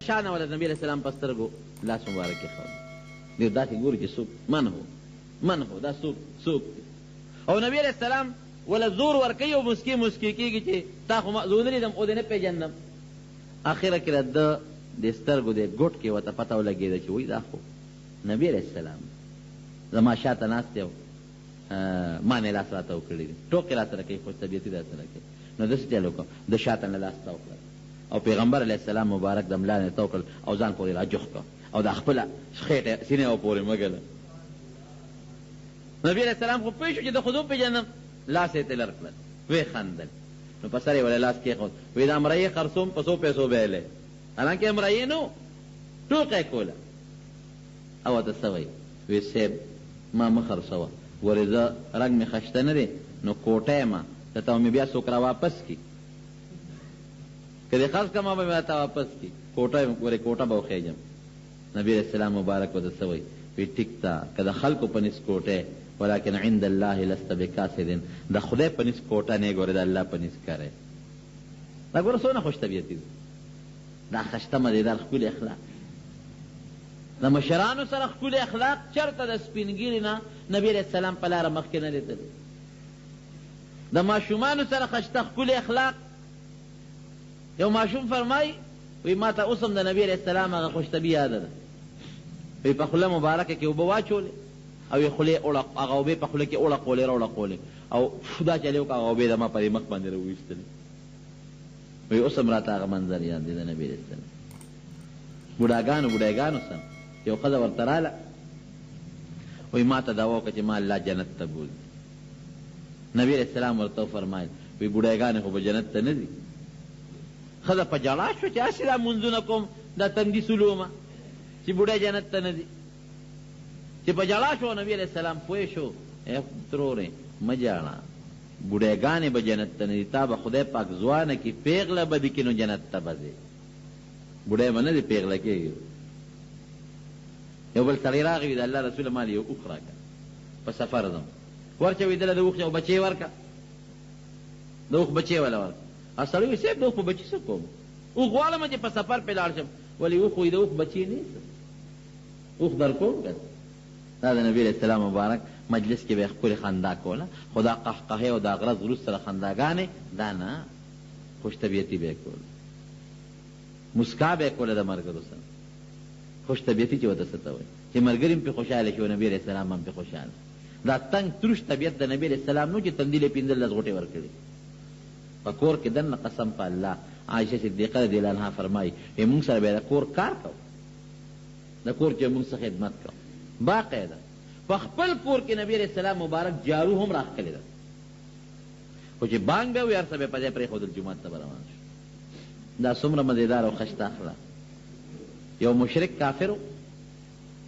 شا نه ولا نبي علیه السلام په سترګو لاس مبارک ایښود دی داسې ګوري چې څوک من هو دا څوک دی او نبي علیه السلام ولا زور ورکوي او مسکی کېږي چې تا خو زه ونه لیدم او دې نه پېژندم اخره کې د دې سترګو دې ګوټ کې ورته پته ولګېده چې وایي دا خو نبي علیه السلام زما شاته ناست دی او ما نه لاس راته وکړی دی ټوکې را سره کوي خوش طبیعتي را سره کوي نو داسې چل وکړم د شاته نه لاس ته وکړل او پیغمبر علیه السلام مبارک د ملا نه ته وکړل او ځان پورې را جوخ کړ او دا خپله خېټه سینې ورپورې مږله نبي علیه السلام خو پوه شو چې د خو پېژنم لاس یې ترې لر کړل ویې خندل نو په سر یې ولې لاس کېښود وایي دا مرۍ خرڅوم په 100 پیسو بیلی حالانکې مرۍ نو ټوکه یې کوله او ورته څه وایي وایي صاحب ما مه خرڅوه ورې زه رنګ مې خشته نه دی نو کوټه یم درته مې بیا څوک را واپس کړي که دې خرڅ کړه ما به مې راته واپس کړي ورې کوټه به وخېږم نبي علیه السلام مبارک ورته څه وایي وایي ټیک ته که د خلکو په نس کوټه ولكن عند الله لست بکاسد د خدای په نس کوټه نه ګورې د الله په نس کاری دا ګوره څونه خوش طبیعتي دی دا خشته مزېدار ښکلي اخلاق د مشرانو سره ښکلي اخلاق چېرته د سپینګیري نه نبي علیه السلام په لاره مخکې نه لیدلي د ماشومانو سره خشته ښکلي اخلاق یو ماشوم فرمایي وایي ما ته اوس هم د نبي علیه السلام هغه خوشطبي یاده ده وایي په خوله مبارکه کې اوبه واچولې او یې خولې هغه اوبې په خوله کې اوړقولې راوړقولې او دا چلې وکړه هغه اوبې د ما په دې مخ باندې راوویستلې وایي اوس هم راته هغه منظر یاد دی د نبي علیه السلام بوډاګانو سم یو ښځه ورته راله وایي ما ته دعوا وکړه چې ما الله جنت ته بولي نبي علیه السلام ورته وفرمایل وایي بوډاګانې خو به جنت ته نه ځي ښځه په ژړا شوه چې هسې دا مونځونه کوم دا تندي سلومه چې بوډۍ جنت ته نه ځي چې په ژړا شو نبي علیه السلام پوه شو ترورې مه ژاړه بوډیګانې به جنت ته نه ځي تا به خدای پاک ځوانه کې پیغله به دي کې نو جنت ته به ځې بوډۍ به نه دي پیغله کېږي یو بل سړی راغی د الله رسوله ما یو اوښ راکړه په سفر ځم ورچوېدله د اوښ یو بچی ورکړه د اوښ بچی وله ورکړه سړی وایي صاحب د اوښ په بچي څه کوم اوښ غواړم چې په سفر پې لاړ شم ولې اوښ وایي د اوښ بچی نیسم اوښ در کوم که دا د نبي علیه السلام مبارک مجلس کې به یې ښکلې خندا کوله خو دا قهقهې او دا غرض وروسته سره خنداګانې دا نه خوش طبیعتي به یې کوله مسکا به یې کوله د ملګرو سره خوش طبیعتي چې ورته څه ته وایي چې ملګري هم پې خوشحاله شي او نبي علیه السلام هم پې خوشحاله دا تنګ تروش طبیعت د نبي علیه السلام نو چې تندي له 15 غوټې ورکړي په کور کې دننه قسم په الله عایشه صدیقه رضی الله عنها فرمایي موږ سره به د کور کار کوو د کور چې موږ څه خدمت کوو باقاعده په خپل کور کې نبی علیه السلام مبارک جارو هم راښکلې ده خو چې بانګ به وي هر څه به په ځای پرېښودل جومات ته به روان شو دا څومره مزېدار او خشته اخلاق یو مشرک کافر و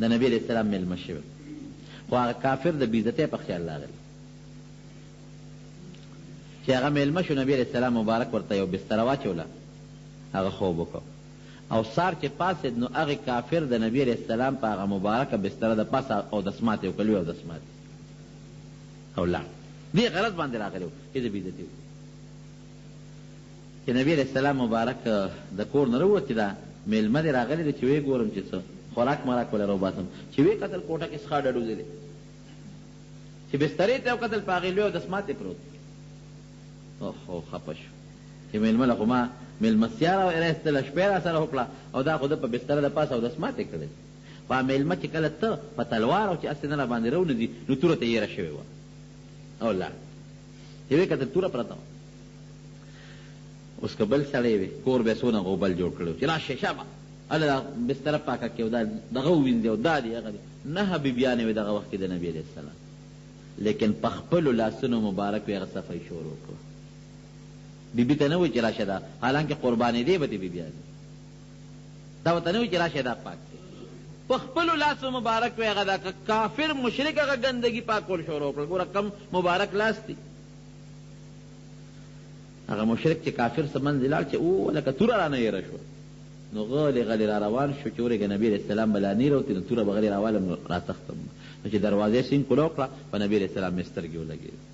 د نبی علیه السلام میلمه شوی خو هغه کافر د بېعزتۍ په خیال راغلی چې هغه میلمه شو نبی علیه السلام مبارک ورته یو بستره واچوله هغه خوب وکړ او سار چې پاسېد نو هغې کافر د نبي علیه السلام په هغه مبارکه بستره د پاسه اودسمات یې وکړ لوی اودسمات او لاړ دې غرض باندې راغلی و چې د بېعزتي وکړي چې نبي علیه السلام مبارک د کور نه راووت چې دا میلمه دې راغلی دی چې ویې ګورم چې څه خوراک مراک وله راوباسم چې ویې کتل کوټه کې څښا ډډوزې دی چې بسترې ته وکتل په هغې لوی اودسمات یې پروت اوهو خفه شو چې میلمه له خو ما میلمستیا راایستله شپې را سره وکړه او دا خو ده په بستره د پاسه اودسمات یې کړی خو میلمه چې کله ته په تلوار او چې هسې نه راباندې راونځي نو توره ته یېره شوې وه او لاړ چې ویې کتل توره پرته وه اوس که بل سړی وي کور به یې څونه غوبل جوړ کړی چې راشه شابه هله بستره پاکه کړې او دا دغه ووینځي او دا دی هغه دی 9 بیبیانې وې دغه وخت کې د نبي علیه السلام لیکن په خپلو لاسونو مبارک وې هغه صفایي شروع کړه بیبي ته نه وایي چې راشه دا حالانکې قربانېدې به دې بیبیانې دا ورته نه وایي چې راشه دا پاک دی په خپلو لاسو مبارک وې هغه دا کافر مشرک هغه ګندګي پاکول شروع کړل ګوره کم مبارک لاس دی هغه مشرک چې کافر څه منځې لاړ چې او لکه توره رانه یېره شوه نو غلی غلی را روان شو چې ورېږه نبي علیه السلام به لا نه راوتي نو توره به غلی راوالم نو راتښتم نو چې دروازې سینګ کله وکړه په نبي علیه السلام مې سترګې ولګېدې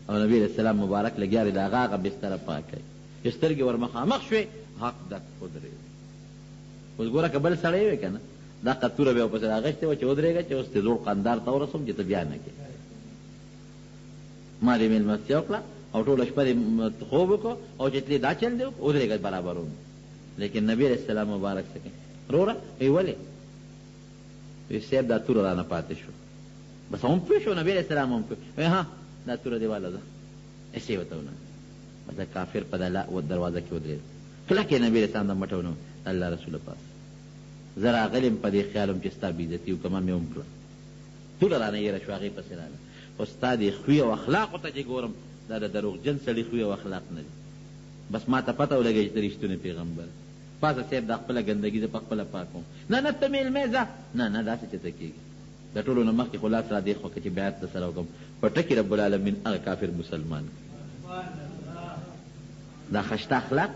او نبی علیه السلام مبارک لګیا دی د هغه بستره پاکوي چې سترګې ور مخامخ شوې حق دک ودرېد اوس ګوره که بل سړی وی که نه دا قطوره به یې ورپسې راغېښتې وه چې ودرېږه چې اوس دې زوړ قندار ته ورسوم چې ته بیا نه کې. ما دې مېلمستیا وکړه او ټوله شپه دې خوب وکړو او چې تلې دا چل دې وکړو ودرېږه برابر وم. لیکن نبی علیه السلام مبارک څه کوي وروره وی ولې وی صاحب دا توره رانه پاتې شو. بس هم پوه شو نبی علیه السلام هم پوه وی ها دا توره دې واله ده ایسې ورته ونه بس د کافر په دروازه کې ودرېد. کلک یې نبي علیه السلام د مټه ونیو الله رسول پاک زه راغلی یم په دې خیال وم چې ستا بېعزتي وکړم مې هم کړه ټوله رانه یېره شوه هغې پسې راغله. خو ستا دې خوی او اخلاقو ته چې ګورم دا د دروغجن سړي خوی او اخلاق نه دي. بس ما ته پته ولګی چې ته رښتونی پیغمبر پاسه صاحب دا خپله ګندګي زه په خپله پاکوم. نه نه ته مېلمې ځه نه نه داسې چې ته کېږي د ټولو نه مخکې خو لاس را دې خوا که چې بیعت در سره وکړم په ټکي رب العالمین هغه کافر مسلمان دا خشته اخلاق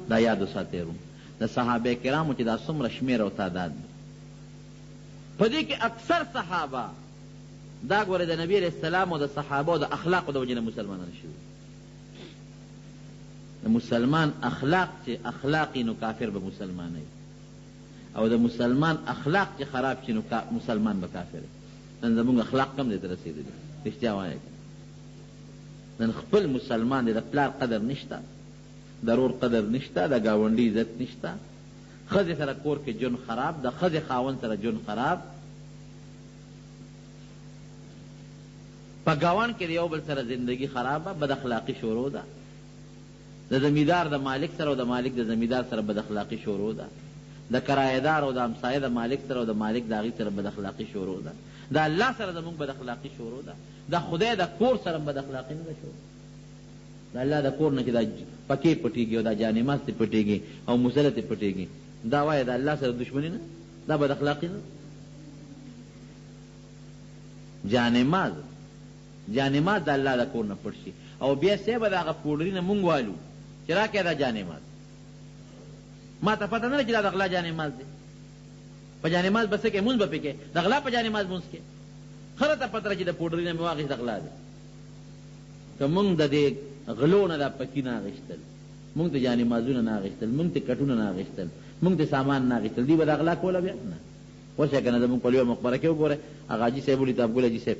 دا یاد وساتئ روم د صحابه کرامو چې دا څومره شمېر او تعداد دی په دې کې اکثر صحابه دا ګوره د نبي علیه السلام او د صحابو د اخلاقو د وجې نه مسلمانان شوي. د مسلمان اخلاق چې اخلاقي نو کافر به مسلمانوي او د مسلمان اخلاق چې خراب شي نو مسلمان به کافر. نن زمونږ اخلاق کم دی ته رسېدلي رښتیا وایه نن خپل مسلمان دی د پلار قدر نشته د رور قدر نشته د ګاونډي عزت نشته ښځې سره کور کې ژوند خراب د ښځې خاوند سره ژوند خراب په ګاونډ کې د یو بل سره زندگی خرابه بد اخلاقي شروع ده د زمیدار د مالک سره او د مالک د زمیدار سره بد اخلاقي شروع ده د کرایهدار او د همسایه د مالک سره او د مالک د هغې سره بد اخلاقي شروع ده د الله سره زموږ بد اخلاقي شروع ده د خدای د کور سره بد اخلاقي نه ده شروع د الله د کور نه چې دا پکې پټېږي او دا جانماز ته پټېږي او مصله ته پټېږي دا وایه د الله سره دشمني نه دا بد اخلاقي نه جانماز د الله د کور نه پټ شي او بیا صاحب د هغه پوډري نه مونږ والو چې راکړه دا جانماز ما ته پته نه ده چې دا د غلا جانماز دی په جانماز به څه کوې مونځ به پې کوې د غلا په جانماز مونځ کوې خره ته پته ده چې د پوډري نه مې واخېست د غلا دی که مونږ د دې غلو نه دا پکي نه اخېستل مونږ ته جانمازونه نه اخېستل مونږ ته کټونه نه اخېستل مونږ ته سامان نه اخېستل دوی به د غلا کوله بیا نه ورشه که نه زمونږ په لویه مقبره کې وګوره هغه حاجي صاحب ولي تابګل حاجي صاحب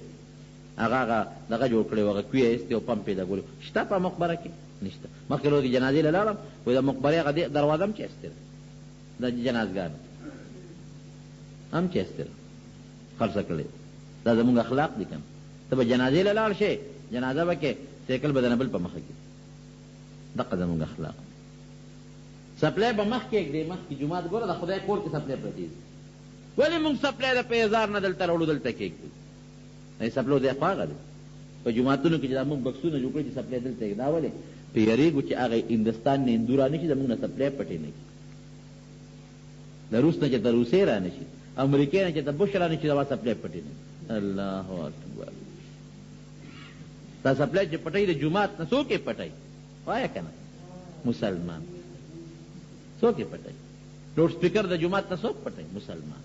هغه دغه جوړ کړی و هغه کوی یې ایستې او پمپ یې لګولی شته په مقبره کې نشته مخکې روز جنازې له لاړم وایي د مقبرې هغه دروازه هم چیستې ده د جنازګانو هم چیستې ده خرڅه کړې دا زمونږ اخلاق دي که نه ته به جنازې له لاړ شې جنازه به کې سیکل به د نه بل په مخه کې دقه زمونږ اخلاق سپلی به مخ کې ږدې مخکې جومات ګوره د خدای کور کې سپلی پرتې دي ولې مونږ سپلی د په هزار نه دلته راوړو دلته کېږدو سپلو دی خو هغه دی په جوماتونو کې چې دا مونږ بکسونه جوړ کړي چې سپلی دلته کېږي دا ولې په یریږو چې هغه هندوستان نه هندو را نه شي زمونږ نه سپلی پټې نه کړي د روس نه چې د روسیې را نه شي امریکې نه چې د بش را نه شي دا سپلی پټې نه الله اکبر دا سپلی چې پټوي د جومات نه څوک یې پټوي وایه که نه مسلمان څوک یې پټوي لوډ سپیکر د جومات نه څوک پټوي مسلمان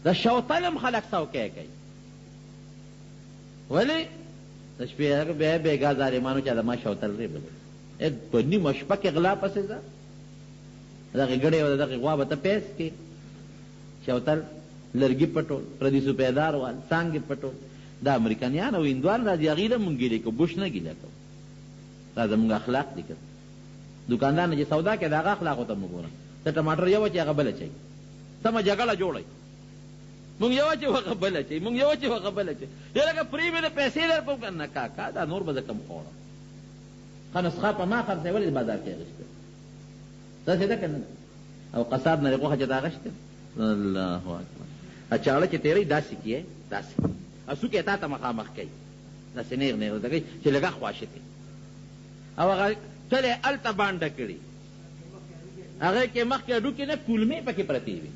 د شوتل هم خلک څوکی کوي ولې د شپې بیا بېګا ظالمانو چا د ما شوتل ری بل په نیمه شپه کې غلا پسې ځه دغې ګړې او دغې غوا به ته پیس کې شوتل لرګي پټول پردي سپېدار وال څانګې پټول دا امریکایان او هندوان راځي هغې له مونږ ګیلې کوو بوش نه ګیله کوو دا زمونږ اخلاق دي که دوکاندار نه چې سودا کوي د هغه اخلاقو ته مو ګوره ته ټماټر یو چې هغه بله چوي سمه جګړه جوړوي مونږ یو چې هغه بله چوي مونږ یو چې هغه بله چوي یا لکه پرې مې د پیسې در په نه کاکا دا نور به زه کم خوړم ښه نسخه په ما خرڅوي ولې بازار کې اخېسته داسې ده که نه او قصاب نه د غوښه چې دا اخېسته الله اکبر چاړه چې تېروي داسې کیې داسې اسوکې تا ته مخامخ کوي داسې نیغ نیغ ورته کوي چې لږه خواشه کوي او هغه تل یې هلته بانډه کړي هغې کې مخکې هډوکې نه کولمې پکې پرتې وي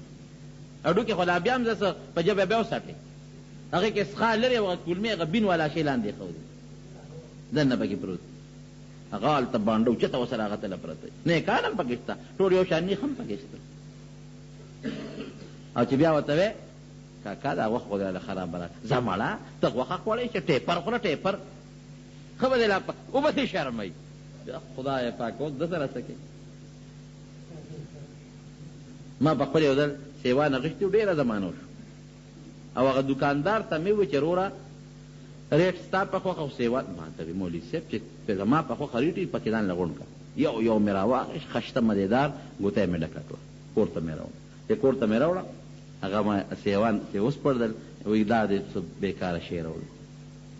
هډوکې خو لا بیا هم زه په ژبه بیا وساتې هغې کې څښا لرې هغه کولمې هغه بین والا شی لاندې ښودي دننه پکې پروت هغه هلته بانډه اوچته ورسره هغه تله پرته نیکان هم پکې شته ټول یو شان نیخ هم پکې شته او چې بیا ورته وې کاکا دا غوښه خو دې خرابه راکړه ځه مړه ته غوښه خوړی چې ټیپر خوره ټیپر ښه به دې لا وبه دې شرموي خدای پاک اوس ده سره څه کوي ما په خپل یو ځل سیوان اخیستي و، ډېره زمانه وشو، او هغه دکاندار ته مې وویل چې وروره ریټ ستا په خوښه او سیوان ما ته وی مولوي صاحب چې زما په خوښه ریټ یې پکې ځان له غونډ کړه. یو مې راواخېست، خشته مدیدار ګوته یې مې ډکه کړه، کور ته مې راوړه. چې کور ته مې راوړه هغه ما سیوان چې وسپړدل، وایي دا دې څه بېکاره شی راوړي.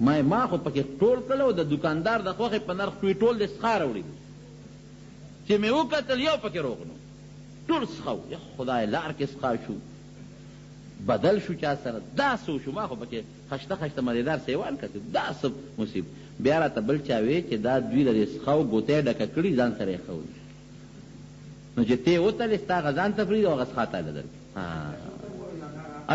ما خو پکې ټول کړه او د دکاندار د خوښې په نرخ دوی ټول د څښا راوړي چې مې وکتل یو پکې روغ نو، ټول څښه و. یا خدای لار کې څښا شو، بدل شو چا سره، دا څه وشو. ما خو پکې خشته مدیدار سیوان کتل، دا څه مصیبت. بیا راته بل چا وی چې دا دوی د دې څښا و ګوته یې ډکه کړي ځان سره یې ښه نو چې ته یې وتلې ستا هغه ځان ته پرېږدي او هغه څښا تاله درکړي.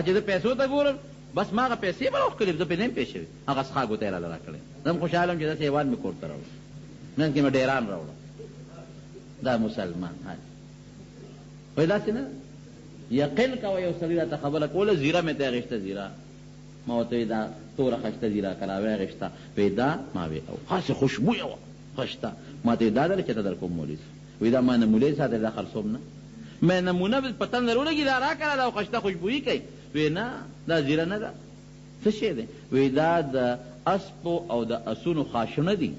چې زه پیسو ته ګورم بس ما هغه پیسې به راوښکلې، زه پرې نه یم پېښ شوی، هغه څښا ګوته یې راله راکړې. زه هم خوشحاله یم چې دا سیوان مې کور ته راوړه، نن کې مې ډیران راوړه. دا مسلمان وایي داسې نه یقین کوه. یو سړي راته خبره کوله، زیره مې ته اخېسته، زیره ما ورته وایي دا توره خشته زیره که راوې اخېسته، وایي دا ما وی او خاصې خوشبویه وه خشته. ما ته وایي دا در چېرته در کوم مولوي صاحب؟ وایي دا ما نمونه ساته دا خرڅوم نه، مې نمونه په تن ولګي دا راکړه دا خشته خوشبویي کوي. وایي نه دا زیره نه ده. څه شی دی؟ وایي دا د اسپو او د اسونو خاشونه دي،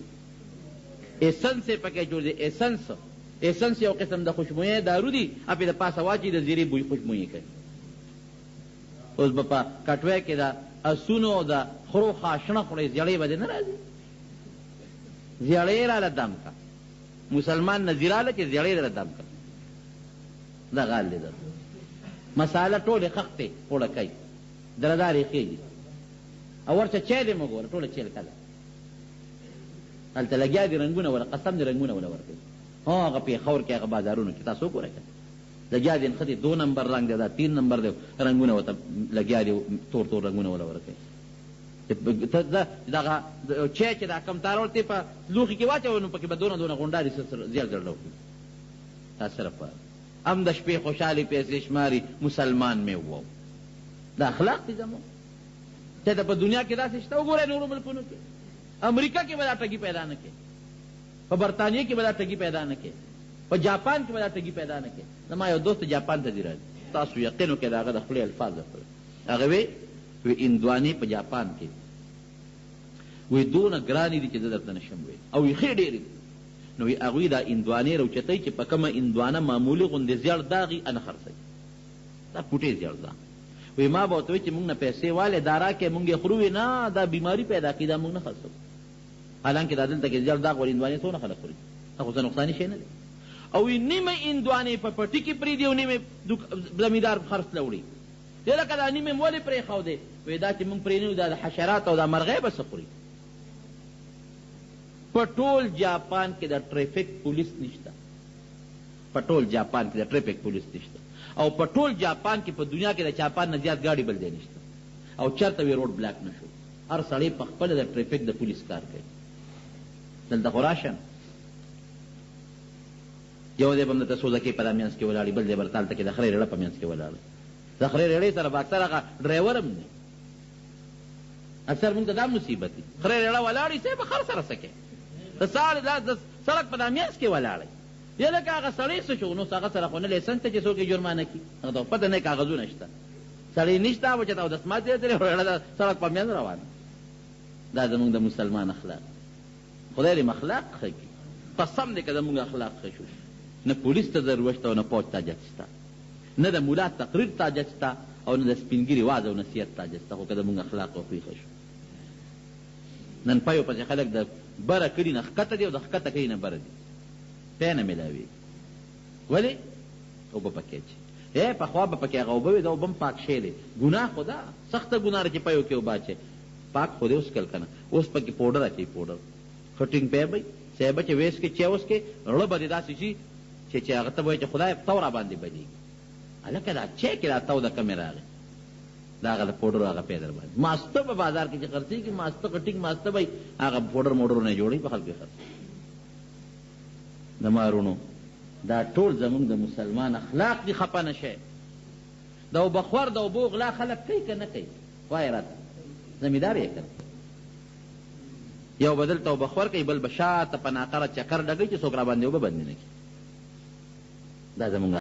ایسنس یې پکې جوړ دی. ایسنس یو قسم د خوشبویۍ دارو دي، اپې د پاسه واچي د زیرې بوی خوشبویي کوي. اوس به په کټوۍ کې د اسونو او د خرو خاشونه خورئ، زیړې به دې نه راځي؟ زیړې راله دم کا مسلمان نه زیراله چې زیړې راله دم کا. دا غال دی. در مساله ټولې خښتې اوړه کوي، درهدارې خېږي او ورته چای دې مه ګوره، ټوله چیل کله هلته لګیا دي رنګونه ولا قسم دې رنګونه ولا ورکوي. هغه پېښور کې هغه بازارونو کې تاسو وګورئ لګیا دي نښتې 2 نمبر رنګ دی، دا 3 نمبر دی، رنګونه ورته لګیا دي، تور رنګونه ولا ورکوي. دغه چای چې دا کم تارول ته په لوښي کې واچوه نو پکې به دونه غونډارې زیات زړه وکړي. دا صرف هم د شپې خوشحالي پیسې شماري مسلمان مې وو. دا اخلاق دي زموږ چې ته په دنیا کې داسې شته. وګورئ نورو ملکونو کې، امریکا کې به دا ټګي پیدا نه کړي، په برطانیې کې به دا ټګي پیدا نه کړي، په جاپان کې به دا ټګي پیدا نه کړي. زما یو دوست جاپان ته ځي راځي، تاسو یقین وکړئ د هغه د خولې الفاظ درته هغه وی هندوانې په جاپان کې وی دونه ګرانې دي چې زه درته نشم ویلی او یې ښې ډېرې دي. نو وی هغوی دا هندوانې راوچتوي چې په کومه هندوانه معمولي غوندې زیړ داغي انه خرڅوي، دا پوټې زیړ داغ. وی ما به ورته وایي چې مونږ نه پیسې والې دا راکړې، مونږ یې خورو. نه دا بیماري پیدا کړي، دا مونږ نه خرڅوو. حالانکې دا دلته کې زیړ داغ ول هندوانې څونه خلک خوري، دا خو څه نقصاني شی نه دی. او نیمه هندوانې په پټي کې پرېږدي او نیمه زمیندار خرڅ له وړي. دی لکه دا نیمه ولې پرېښودې؟ وایي دا چې مونږ پرېنیو دا د حشرات او دا مرغۍ به څه خوري. په ټول جاپان کې د ټریفک پولیس نشته، په ټول جاپان کې د ټریفک پولیس نشته، او په ټول جاپان کې په دنیا کې د جاپان نه زیات ګاډي بل ځای نشته، او چېرته وی روډ بلاک نه شو. هر سړی په خپله د ټریفک د پولیس کار کوي. دلته خو راشه یو دی به هم درته سوزکې په دا منځ کې ولاړي، بل دی به هلته کې د خرې رېړه په منځ کې ولاړه. د خرې رېړې سره به اکثر هغه ډرایور هم دی. اکثر مونږ ته دا مصیبت دی، خرې رېړه ولاړي صاحب به خر سره څه کوي؟ د سړک په دا منځ کې ولاړی. یا لکه هغه سړی څه شو نو هغه سره خو نه لیسنس ته چې څوک یې جرمانه کړي، هغه ته پته نه کاغذونه شته، سړی نشته او چې ته اودسمات یې ترې رېړه د سړک په منځ روانه. دا زمونږ د مسلمان اخلاق. خدای دې اخلاق ښه کړي، قسم دی که زمونږ اخلاق ښه شو، نه پولیس ته ضرورت شته او نه پوج تاجت شته، نه د ملا تقریر تاجت شته او نه د سپین ګیري واز او نصیحت تاجت شته. خو که زمونږ اخلاق او خوی ښه شو. نن پیو پسې خلک د بره کلي نه ښکته دي او د ښکته کلي نه بره دي، پی نه میلاوېږي. ولې؟ اوبه پکې اچي. پخوا به پکې هغه اوبه وي، دا اوبه هم پاک شی دی. ګناه خو ده، سخته ګناه ده چې پیو کې اوبه اچوي، پاک خو دی اوس کل که نه. اوس پکې پوډر اچوي، پوډر خټینګ پی به صاحبه چې ویس کې چی اوس کې رړه به دې داسې شي چې هغه ته به وایي چې خدای تو را باندې بجېږي. هلکه دا چی کې دا تو د کمې راغی، دا هغه د پوډرو هغه پی در باندې ماسته په بازار کې چې خرڅېږي، ماسته خټینګ ماسته به هغه پوډر موډرونه یې جوړوي په خلکو یې خرڅوي. د مارونو دا ټول زمونږ د مسلمان اخلاق دي. خفه نه شئ. د اوبخور د اوبو غلا خلک کوي که نه کوي؟ وایې راته زمیندار یې کړ. یو به دلته اوبخور کوي، بل به شاته په ناقره چکر ډګوي چې څوک را باندې اوبه بندې نه کړي. دا زمونږ